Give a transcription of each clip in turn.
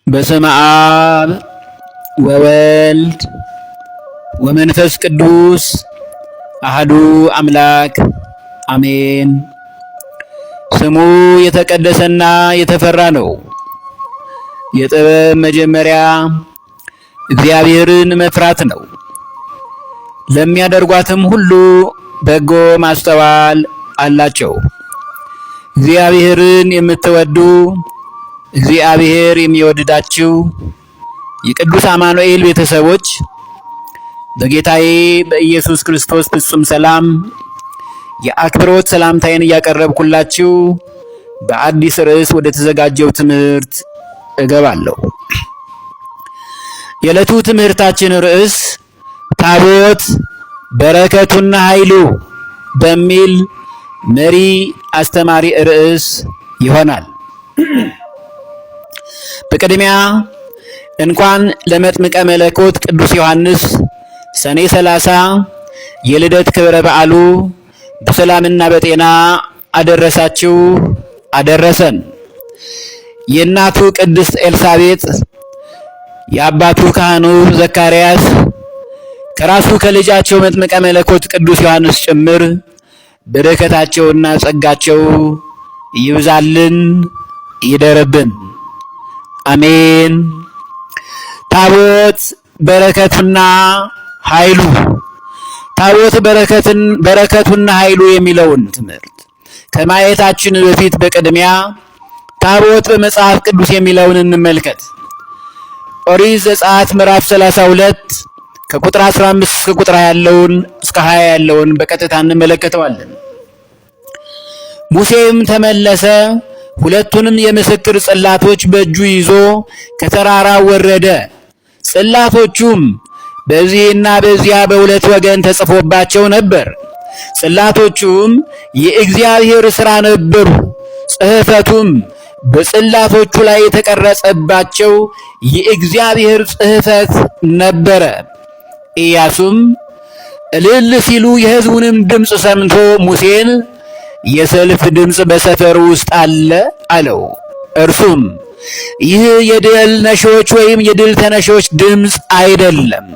በስመ አብ ወወልድ ወመንፈስ ቅዱስ አሐዱ አምላክ አሜን። ስሙ የተቀደሰና የተፈራ ነው። የጥበብ መጀመሪያ እግዚአብሔርን መፍራት ነው። ለሚያደርጓትም ሁሉ በጎ ማስተዋል አላቸው። እግዚአብሔርን የምትወዱ እግዚአብሔር የሚወድዳችሁ የቅዱስ አማኑኤል ቤተሰቦች በጌታዬ በኢየሱስ ክርስቶስ ፍጹም ሰላም የአክብሮት ሰላምታዬን እያቀረብኩላችሁ በአዲስ ርዕስ ወደ ተዘጋጀው ትምህርት እገባለሁ። የዕለቱ ትምህርታችን ርዕስ ታቦት በረከቱና ኃይሉ በሚል መሪ አስተማሪ ርዕስ ይሆናል። በቅድሚያ እንኳን ለመጥምቀ መለኮት ቅዱስ ዮሐንስ ሰኔ 30 የልደት ክብረ በዓሉ በሰላምና በጤና አደረሳችሁ አደረሰን። የእናቱ ቅድስት ኤልሳቤጥ የአባቱ ካህኑ ዘካርያስ ከራሱ ከልጃቸው መጥምቀ መለኮት ቅዱስ ዮሐንስ ጭምር በረከታቸውና ጸጋቸው ይብዛልን ይደርብን፣ አሜን። ታቦት በረከቱና ኃይሉ ታቦት በረከቱና ኃይሉ የሚለውን ትምህርት ከማየታችን በፊት በቅድሚያ ታቦት በመጽሐፍ ቅዱስ የሚለውን እንመልከት። ኦሪት ዘጸአት ምዕራፍ 32 ከቁጥር 15 እስከ ቁጥር 20 ያለውን በቀጥታ እንመለከተዋለን። ሙሴም ተመለሰ፣ ሁለቱንም የምስክር ጽላቶች በእጁ ይዞ ከተራራ ወረደ። ጽላቶቹም በዚህና በዚያ በሁለት ወገን ተጽፎባቸው ነበር። ጽላቶቹም የእግዚአብሔር ሥራ ነበሩ። ጽሕፈቱም በጽላቶቹ ላይ የተቀረጸባቸው የእግዚአብሔር ጽሕፈት ነበረ። ኢያሱም እልል ሲሉ የሕዝቡንም ድምፅ ሰምቶ ሙሴን የሰልፍ ድምፅ በሰፈር ውስጥ አለ አለው። እርሱም ይህ የድል ነሾች ወይም የድል ተነሾች ድምፅ አይደለም፣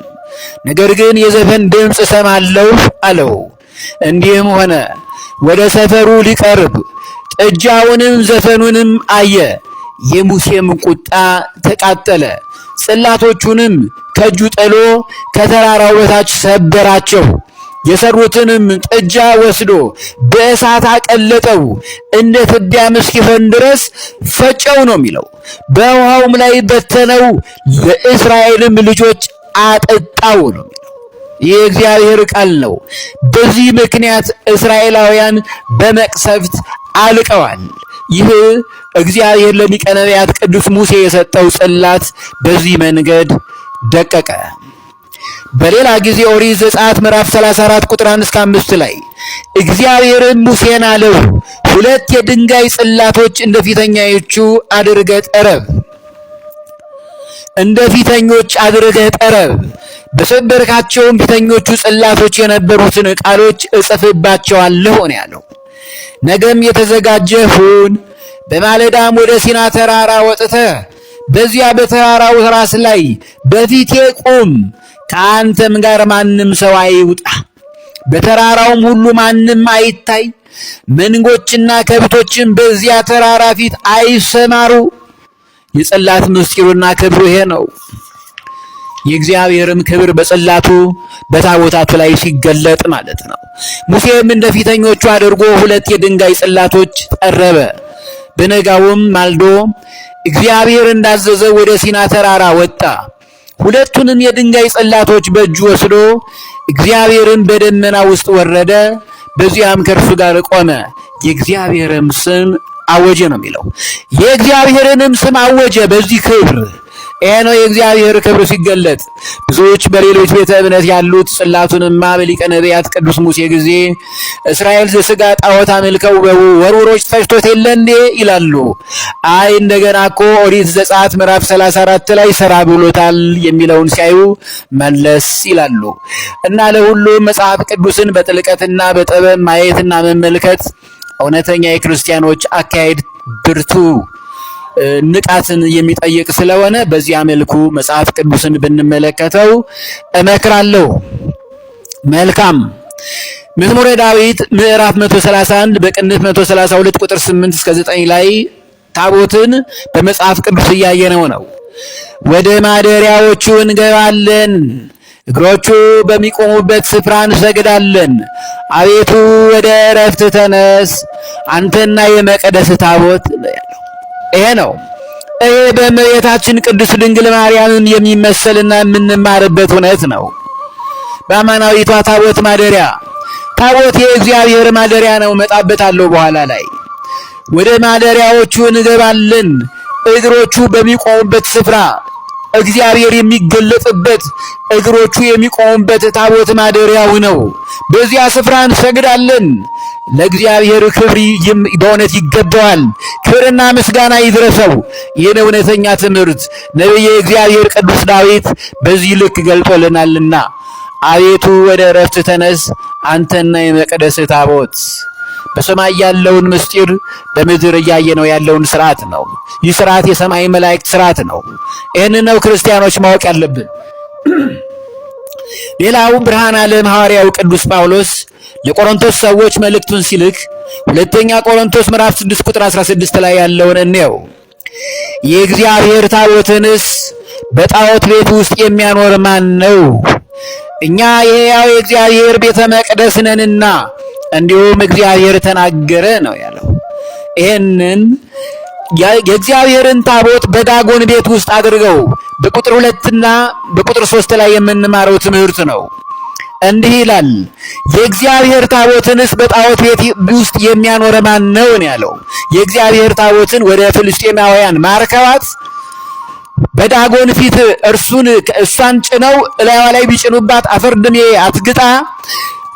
ነገር ግን የዘፈን ድምፅ እሰማለሁ አለው። እንዲህም ሆነ፣ ወደ ሰፈሩ ሊቀርብ ጥጃውንም ዘፈኑንም አየ። የሙሴም ቁጣ ተቃጠለ፣ ጽላቶቹንም ከእጁ ጥሎ ከተራራው በታች ሰበራቸው። የሰሩትንም ጥጃ ወስዶ በእሳት አቀለጠው፣ እንደ ትቢያም እስኪሆን ድረስ ፈጨው ነው የሚለው። በውሃውም ላይ በተነው፣ ለእስራኤልም ልጆች አጠጣው ነው የሚለው። ይህ የእግዚአብሔር ቃል ነው። በዚህ ምክንያት እስራኤላውያን በመቅሰፍት አልቀዋል። ይህ እግዚአብሔር ለሊቀ ነቢያት ቅዱስ ሙሴ የሰጠው ጽላት በዚህ መንገድ ደቀቀ። በሌላ ጊዜ ኦሪት ዘጸአት ምዕራፍ 34 ቁጥር 1 እስከ 5 ላይ እግዚአብሔርም ሙሴን አለው፣ ሁለት የድንጋይ ጽላቶች እንደ ፊተኞቹ አድርገህ ጠረብ፣ እንደ ፊተኞች አድርገህ ጠረብ። በሰበርካቸውም ፊተኞቹ ጽላቶች የነበሩትን ቃሎች እጽፍባቸዋለሁ ነው ያለው። ነገም የተዘጋጀህ ሁን፣ በማለዳም ወደ ሲና ተራራ ወጥተህ በዚያ በተራራው ራስ ላይ በፊቴ ቁም። ከአንተም ጋር ማንም ሰው አይውጣ፣ በተራራውም ሁሉ ማንም አይታይ። መንጎችና ከብቶችም በዚያ ተራራ ፊት አይሰማሩ። የጽላት ምስጢሩና ክብሩ ይሄ ነው። የእግዚአብሔርም ክብር በጽላቱ በታቦታቱ ላይ ሲገለጥ ማለት ነው። ሙሴም እንደ ፊተኞቹ አድርጎ ሁለት የድንጋይ ጽላቶች ጠረበ። በነጋውም ማልዶ እግዚአብሔር እንዳዘዘ ወደ ሲና ተራራ ወጣ። ሁለቱንም የድንጋይ ጽላቶች በእጁ ወስዶ እግዚአብሔርን በደመና ውስጥ ወረደ፣ በዚያም ከእርሱ ጋር ቆመ። የእግዚአብሔርም ስም አወጀ ነው የሚለው። የእግዚአብሔርንም ስም አወጀ። በዚህ ክብር ይሄ ነው የእግዚአብሔር ክብር ሲገለጥ። ብዙዎች በሌሎች ቤተ እምነት ያሉት ጽላቱንማ በሊቀ ነቢያት ቅዱስ ሙሴ ጊዜ እስራኤል ዘሥጋ ጣዖት አምልከው በወርውሮች ፈጅቶት የለ እንዴ ይላሉ። አይ እንደገና እኮ ኦሪት ዘጸአት ምዕራፍ 34 ላይ ሰራ ብሎታል የሚለውን ሲያዩ መለስ ይላሉ። እና ለሁሉም መጽሐፍ ቅዱስን በጥልቀትና በጥበብ ማየትና መመልከት እውነተኛ የክርስቲያኖች አካሄድ ብርቱ ንቃትን የሚጠይቅ ስለሆነ በዚያ መልኩ መጽሐፍ ቅዱስን ብንመለከተው እመክራለሁ። መልካም። መዝሙረ ዳዊት ምዕራፍ 131 በቅንፍ 132 ቁጥር 8 እስከ 9 ላይ ታቦትን በመጽሐፍ ቅዱስ እያየነው ነው። ወደ ማደሪያዎቹ እንገባለን፣ እግሮቹ በሚቆሙበት ስፍራ እንሰግዳለን። አቤቱ ወደ ዕረፍት ተነስ፣ አንተና የመቅደስ ታቦት ያለው ይሄ ነው። ይሄ በእመቤታችን ቅድስት ድንግል ማርያምን የሚመሰልና የምንማርበት እውነት ነው። በአማናዊቷ ታቦት ማደሪያ፣ ታቦት የእግዚአብሔር ማደሪያ ነው። መጣበታለሁ በኋላ ላይ። ወደ ማደሪያዎቹ እንገባለን፣ እግሮቹ በሚቆሙበት ስፍራ እግዚአብሔር የሚገለጽበት እግሮቹ የሚቆሙበት ታቦት ማደሪያው ነው። በዚያ ስፍራ እንሰግዳለን። ለእግዚአብሔር ክብር በእውነት ይገባዋል። ክብርና ምስጋና ይድረሰው። ይህን እውነተኛ ትምህርት ነቢየ እግዚአብሔር ቅዱስ ዳዊት በዚህ ልክ ገልጦልናልና አቤቱ ወደ ዕረፍት ተነስ፣ አንተና የመቅደስ ታቦት። በሰማይ ያለውን ምስጢር በምድር እያየነው ያለውን ስርዓት ነው። ይህ ስርዓት የሰማይ መላእክት ስርዓት ነው። ይህንን ነው ክርስቲያኖች ማወቅ ያለብን። ሌላው ብርሃነ ዓለም ሐዋርያው ቅዱስ ጳውሎስ ለቆሮንቶስ ሰዎች መልእክቱን ሲልክ ሁለተኛ ቆሮንቶስ ምዕራፍ 6 ቁጥር 16 ላይ ያለውን እንየው። የእግዚአብሔር ታቦትንስ በጣዖት ቤት ውስጥ የሚያኖር ማን ነው? እኛ የሕያው የእግዚአብሔር ቤተ መቅደስ ነንና እንዲሁም እግዚአብሔር ተናገረ ነው ያለው። ይሄንን የእግዚአብሔርን ታቦት በዳጎን ቤት ውስጥ አድርገው በቁጥር 2 እና በቁጥር 3 ላይ የምንማረው ትምህርት ነው። እንዲህ ይላል፣ የእግዚአብሔር ታቦትንስ በጣዖት ቤት ውስጥ የሚያኖር ማን ነው ያለው። የእግዚአብሔር ታቦትን ወደ ፍልስጤማውያን ማርከዋት በዳጎን ፊት እሷን ጭነው እላዋ ላይ ቢጭኑባት አፈር ድሜ አትግጣ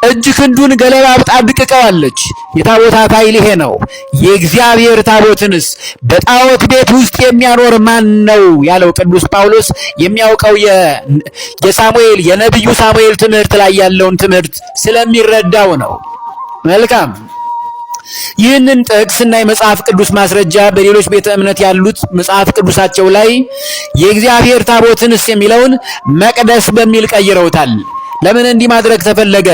እጅ ክንዱን ገለባብጣ አድቅቀዋለች። የታቦታት ኃይል ይሄ ነው። የእግዚአብሔር ታቦትንስ በጣዖት ቤት ውስጥ የሚያኖር ማን ነው ያለው ቅዱስ ጳውሎስ የሚያውቀው የሳሙኤል የነቢዩ ሳሙኤል ትምህርት ላይ ያለውን ትምህርት ስለሚረዳው ነው። መልካም። ይህንን ጥቅስና የመጽሐፍ ቅዱስ ማስረጃ በሌሎች ቤተ እምነት ያሉት መጽሐፍ ቅዱሳቸው ላይ የእግዚአብሔር ታቦትንስ የሚለውን መቅደስ በሚል ቀይረውታል። ለምን እንዲህ ማድረግ ተፈለገ?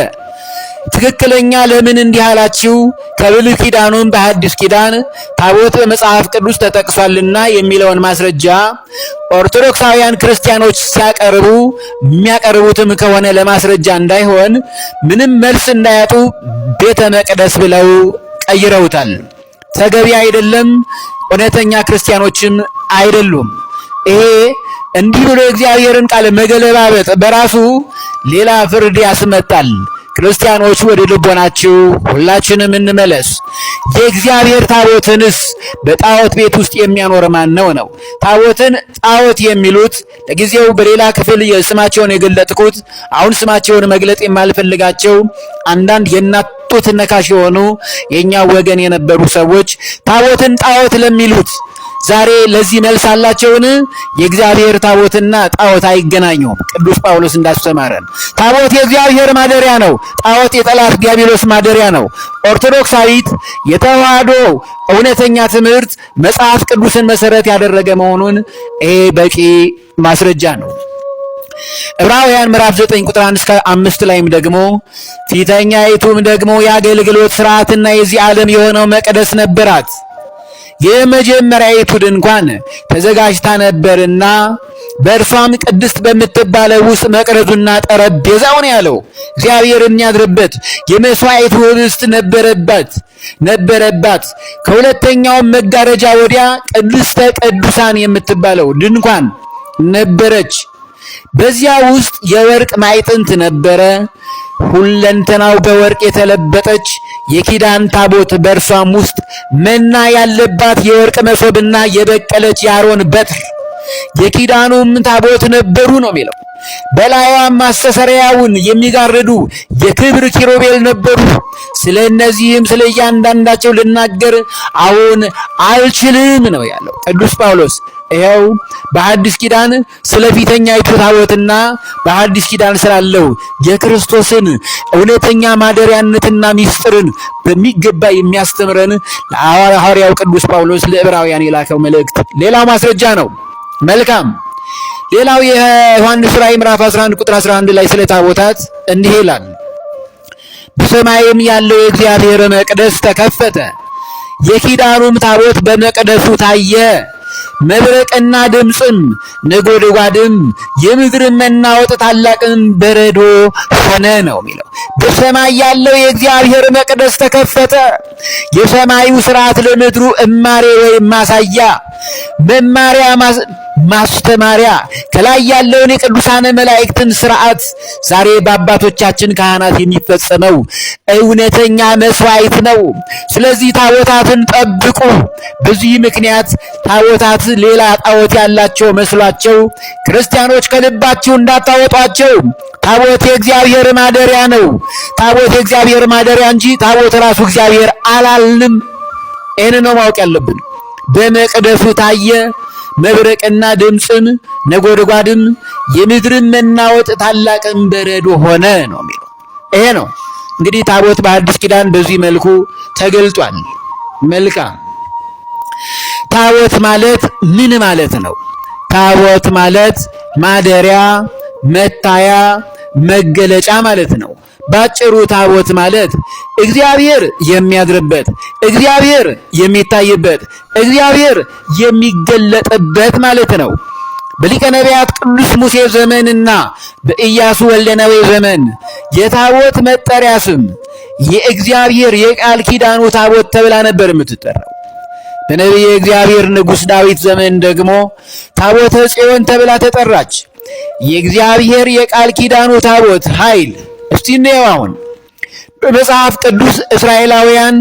ትክክለኛ ለምን እንዲህ አላችሁ? ከብሉይ ኪዳኑም በሐዲስ ኪዳን ታቦት በመጽሐፍ ቅዱስ ተጠቅሷልና የሚለውን ማስረጃ ኦርቶዶክሳውያን ክርስቲያኖች ሲያቀርቡ የሚያቀርቡትም ከሆነ ለማስረጃ እንዳይሆን ምንም መልስ እንዳያጡ ቤተ መቅደስ ብለው ቀይረውታል። ተገቢ አይደለም። እውነተኛ ክርስቲያኖችም አይደሉም። ይሄ እንዲህ ብሎ እግዚአብሔርን ቃል መገለባበጥ በራሱ ሌላ ፍርድ ያስመጣል። ክርስቲያኖች ወደ ልቦናችሁ ሁላችንም እንመለስ። የእግዚአብሔር ታቦትንስ በጣዖት ቤት ውስጥ የሚያኖር ማን ነው? ታቦትን ጣዖት የሚሉት ለጊዜው በሌላ ክፍል ስማቸውን የገለጥኩት አሁን ስማቸውን መግለጥ የማልፈልጋቸው አንዳንድ የእናት ጡት ነካሽ የሆኑ የኛ ወገን የነበሩ ሰዎች ታቦትን ጣዖት ለሚሉት ዛሬ ለዚህ መልስ አላቸውን? የእግዚአብሔር ታቦትና ጣዖት አይገናኙም። ቅዱስ ጳውሎስ እንዳስተማረን ታቦት የእግዚአብሔር ማደሪያ ነው፣ ጣዖት የጠላት ዲያብሎስ ማደሪያ ነው። ኦርቶዶክሳዊት የተዋህዶ እውነተኛ ትምህርት መጽሐፍ ቅዱስን መሰረት ያደረገ መሆኑን ይሄ በቂ ማስረጃ ነው። ዕብራውያን ምዕራፍ 9 ቁጥር 1 እስከ 5 ላይም ደግሞ ፊተኛይቱም ደግሞ የአገልግሎት ሥርዓትና የዚህ ዓለም የሆነው መቅደስ ነበራት። የመጀመሪያይቱ ድንኳን ተዘጋጅታ ነበርና በእርሷም ቅድስት በምትባለው ውስጥ መቅረዙና ጠረጴዛው ነው ያለው እግዚአብሔር የሚያድርበት የመስዋዕቱ ህብስት ነበረባት። ከሁለተኛውም መጋረጃ ወዲያ ቅድስተ ቅዱሳን የምትባለው ድንኳን ነበረች። በዚያ ውስጥ የወርቅ ማዕጠንት ነበረ። ሁለንተናው በወርቅ የተለበጠች የኪዳን ታቦት፣ በእርሷም ውስጥ መና ያለባት የወርቅ መሶብና የበቀለች የአሮን በትር የኪዳኑም ታቦት ነበሩ ነው የሚለው። በላይዋም ማስተስረያውን የሚጋርዱ የክብር ኪሩቤል ነበሩ። ስለ እነዚህም ስለ እያንዳንዳቸው ልናገር አሁን አልችልም ነው ያለው ቅዱስ ጳውሎስ። ይኸው በሐዲስ ኪዳን ስለ ፊተኛይቱ ታቦትና በሐዲስ ኪዳን ስላለው የክርስቶስን እውነተኛ ማደሪያነትና ሚስጥርን በሚገባ የሚያስተምረን ሐዋርያው ቅዱስ ጳውሎስ ለዕብራውያን የላከው መልእክት ሌላው ማስረጃ ነው። መልካም። ሌላው የዮሐንስ ራእይ ምዕራፍ 11 ቁጥር 11 ላይ ስለ ታቦታት እንዲህ ይላል፣ በሰማይም ያለው የእግዚአብሔር መቅደስ ተከፈተ፣ የኪዳኑም ታቦት በመቅደሱ ታየ፣ መብረቅና ድምፅም ነጎድጓድም የምድርን መናወጥ ታላቅም በረዶ ሆነ ነው የሚለው። በሰማይ ያለው የእግዚአብሔር መቅደስ ተከፈተ። የሰማዩ ስርዓት ለምድሩ እማሬ ወይም ማሳያ፣ መማሪያ፣ ማስተማሪያ ከላይ ያለውን የቅዱሳን መላእክትን ስርዓት ዛሬ በአባቶቻችን ካህናት የሚፈጸመው እውነተኛ መስዋዕት ነው። ስለዚህ ታቦታትን ጠብቁ። በዚህ ምክንያት ታቦታት ሌላ ጣዖት ያላቸው መስሏቸው ክርስቲያኖች ከልባችሁ እንዳታወጧቸው። ታቦት የእግዚአብሔር ማደሪያ ነው። ታቦት የእግዚአብሔር ማደሪያ እንጂ ታቦት ራሱ እግዚአብሔር አላልንም። ይህን ነው ማወቅ ያለብን። በመቅደሱ ታየ፣ መብረቅና ድምፅም ነጎድጓድም የምድርን መናወጥ ታላቅም በረዶ ሆነ ነው የሚለው። ይሄ ነው እንግዲህ ታቦት በአዲስ ኪዳን በዚህ መልኩ ተገልጧል። መልካም። ታቦት ማለት ምን ማለት ነው? ታቦት ማለት ማደሪያ፣ መታያ፣ መገለጫ ማለት ነው። ባጭሩ ታቦት ማለት እግዚአብሔር የሚያድርበት፣ እግዚአብሔር የሚታይበት፣ እግዚአብሔር የሚገለጥበት ማለት ነው። በሊቀ ነቢያት ቅዱስ ሙሴ ዘመንና በኢያሱ ወልደ ነዌ ዘመን የታቦት መጠሪያ ስም የእግዚአብሔር የቃል ኪዳኑ ታቦት ተብላ ነበር የምትጠራው። በነቢየ እግዚአብሔር ንጉሥ ዳዊት ዘመን ደግሞ ታቦተ ጽዮን ተብላ ተጠራች። የእግዚአብሔር የቃል ኪዳኑ ታቦት ኃይል እስቲ እንየው። አሁን በመጽሐፍ ቅዱስ እስራኤላውያን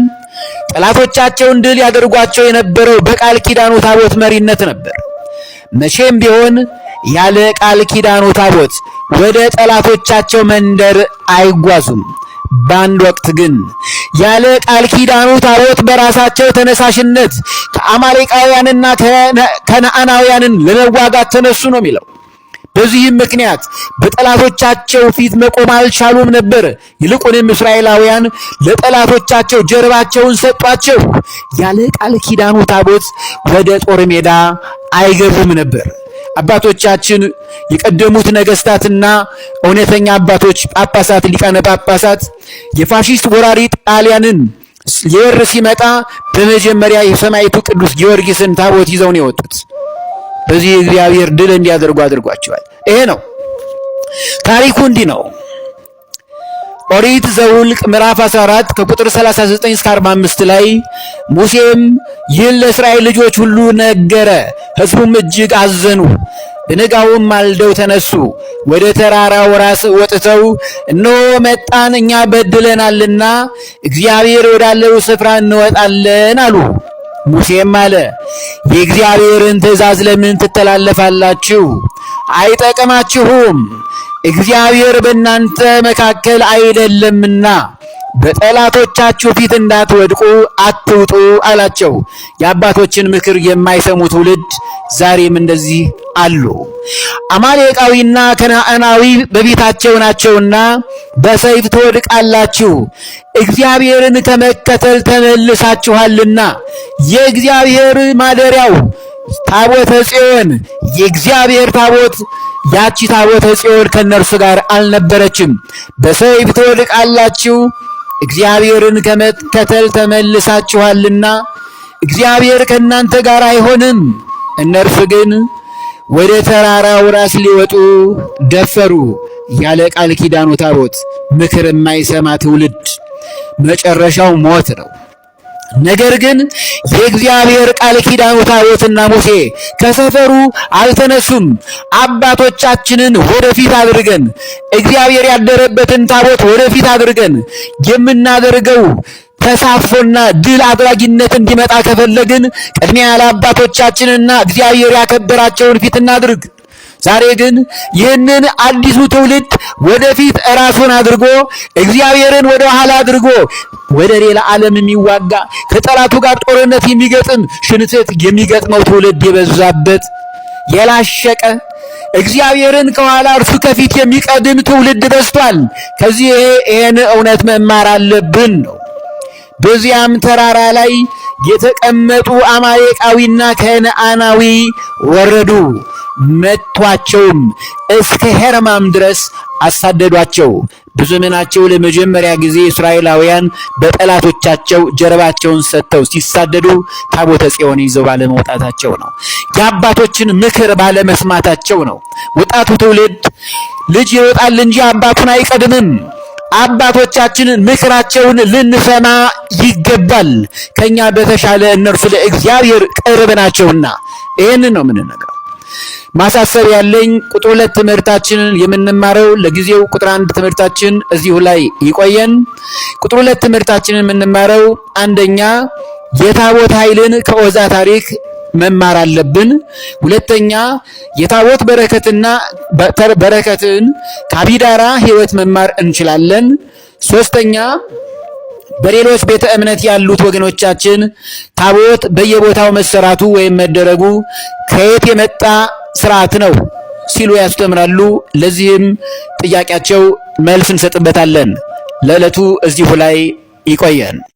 ጠላቶቻቸውን ድል ያደርጓቸው የነበረው በቃል ኪዳኑ ታቦት መሪነት ነበር። መቼም ቢሆን ያለ ቃል ኪዳኑ ታቦት ወደ ጠላቶቻቸው መንደር አይጓዙም። በአንድ ወቅት ግን ያለ ቃል ኪዳኑ ታቦት በራሳቸው ተነሳሽነት ከአማሌቃውያንና ከነዓናውያንን ለመዋጋት ተነሱ ነው የሚለው። በዚህም ምክንያት በጠላቶቻቸው ፊት መቆም አልቻሉም ነበር። ይልቁንም እስራኤላውያን ለጠላቶቻቸው ጀርባቸውን ሰጧቸው። ያለ ቃል ኪዳኑ ታቦት ወደ ጦር ሜዳ አይገቡም ነበር። አባቶቻችን የቀደሙት ነገስታትና እውነተኛ አባቶች ጳጳሳት፣ ሊቃነ ጳጳሳት የፋሺስት ወራሪ ጣሊያንን ሊወር ሲመጣ በመጀመሪያ የሰማዕቱ ቅዱስ ጊዮርጊስን ታቦት ይዘው ነው የወጡት። በዚህ እግዚአብሔር ድል እንዲያደርጉ አድርጓቸዋል። ይሄ ነው ታሪኩ። እንዲህ ነው። ኦሪት ዘኍልቍ ምዕራፍ 14 ከቁጥር 39 እስከ 45 ላይ ሙሴም ይህን ለእስራኤል ልጆች ሁሉ ነገረ፣ ሕዝቡም እጅግ አዘኑ። በነጋውም ማልደው ተነሱ፣ ወደ ተራራው ራስ ወጥተው እነሆ መጣን፣ እኛ በድለናልና እግዚአብሔር ወዳለው ስፍራ እንወጣለን አሉ። ሙሴም አለ፣ የእግዚአብሔርን ትእዛዝ ለምን ትተላለፋላችሁ? አይጠቅማችሁም። እግዚአብሔር በእናንተ መካከል አይደለምና በጠላቶቻችሁ ፊት እንዳትወድቁ አትውጡ አላቸው። የአባቶችን ምክር የማይሰሙ ትውልድ ዛሬም እንደዚህ አሉ። አማሌቃዊና ከነዓናዊ በፊታቸው ናቸውና በሰይፍ ትወድቃላችሁ። እግዚአብሔርን ከመከተል ተመልሳችኋልና የእግዚአብሔር ማደሪያው ታቦተ ጽዮን የእግዚአብሔር ታቦት ያቺ ታቦተ ጽዮን ከነርሱ ጋር አልነበረችም። በሰይፍ ትወድቃላችሁ፣ እግዚአብሔርን ከመከተል ተመልሳችኋልና እግዚአብሔር ከእናንተ ጋር አይሆንም። እነርሱ ግን ወደ ተራራው ራስ ሊወጡ ደፈሩ። ያለ ቃል ኪዳኑ ታቦት ምክር የማይሰማ ትውልድ መጨረሻው ሞት ነው። ነገር ግን የእግዚአብሔር ቃል ኪዳኑ ታቦትና ሙሴ ከሰፈሩ አልተነሱም። አባቶቻችንን ወደፊት አድርገን እግዚአብሔር ያደረበትን ታቦት ወደፊት አድርገን የምናደርገው ተሳትፎና ድል አድራጊነት እንዲመጣ ከፈለግን ቅድሚያ ያለ አባቶቻችንና እግዚአብሔር ያከበራቸውን ፊት እናድርግ። ዛሬ ግን ይህንን አዲሱ ትውልድ ወደፊት ራሱን አድርጎ እግዚአብሔርን ወደ ኋላ አድርጎ ወደ ሌላ ዓለም የሚዋጋ ከጠላቱ ጋር ጦርነት የሚገጥም ሽንፈት የሚገጥመው ትውልድ የበዛበት የላሸቀ እግዚአብሔርን ከኋላ እርሱ ከፊት የሚቀድም ትውልድ በዝቷል። ከዚህ ይሄን እውነት መማር አለብን ነው። በዚያም ተራራ ላይ የተቀመጡ አማሌቃዊና ከነዓናዊ ወረዱ፣ መቷቸውም እስከ ሄርማም ድረስ አሳደዷቸው። በዘመናቸው ለመጀመሪያ ጊዜ እስራኤላውያን በጠላቶቻቸው ጀርባቸውን ሰጥተው ሲሳደዱ ታቦተ ጽዮን ይዘው ባለመውጣታቸው ነው። የአባቶችን ምክር ባለመስማታቸው ነው። ወጣቱ ትውልድ ልጅ ይወጣል እንጂ አባቱን አይቀድምም። አባቶቻችንን ምክራቸውን ልንሰማ ይገባል። ከኛ በተሻለ እነርሱ ለእግዚአብሔር ቅርብ ናቸውና ይህንን ነው የምንነግረው። ማሳሰብ ያለኝ ቁጥር 2 ትምህርታችንን የምንማረው ለጊዜው ቁጥር 1 ትምህርታችን እዚሁ ላይ ይቆየን። ቁጥር 2 ትምህርታችንን የምንማረው አንደኛ የታቦት ኃይልን ከኦዛ ታሪክ መማር አለብን። ሁለተኛ የታቦት በረከትን ከአቢዳራ ሕይወት መማር እንችላለን። ሶስተኛ በሌሎች ቤተ እምነት ያሉት ወገኖቻችን ታቦት በየቦታው መሰራቱ ወይም መደረጉ ከየት የመጣ ስርዓት ነው ሲሉ ያስተምራሉ። ለዚህም ጥያቄያቸው መልስ እንሰጥበታለን። ለዕለቱ እዚሁ ላይ ይቆየን።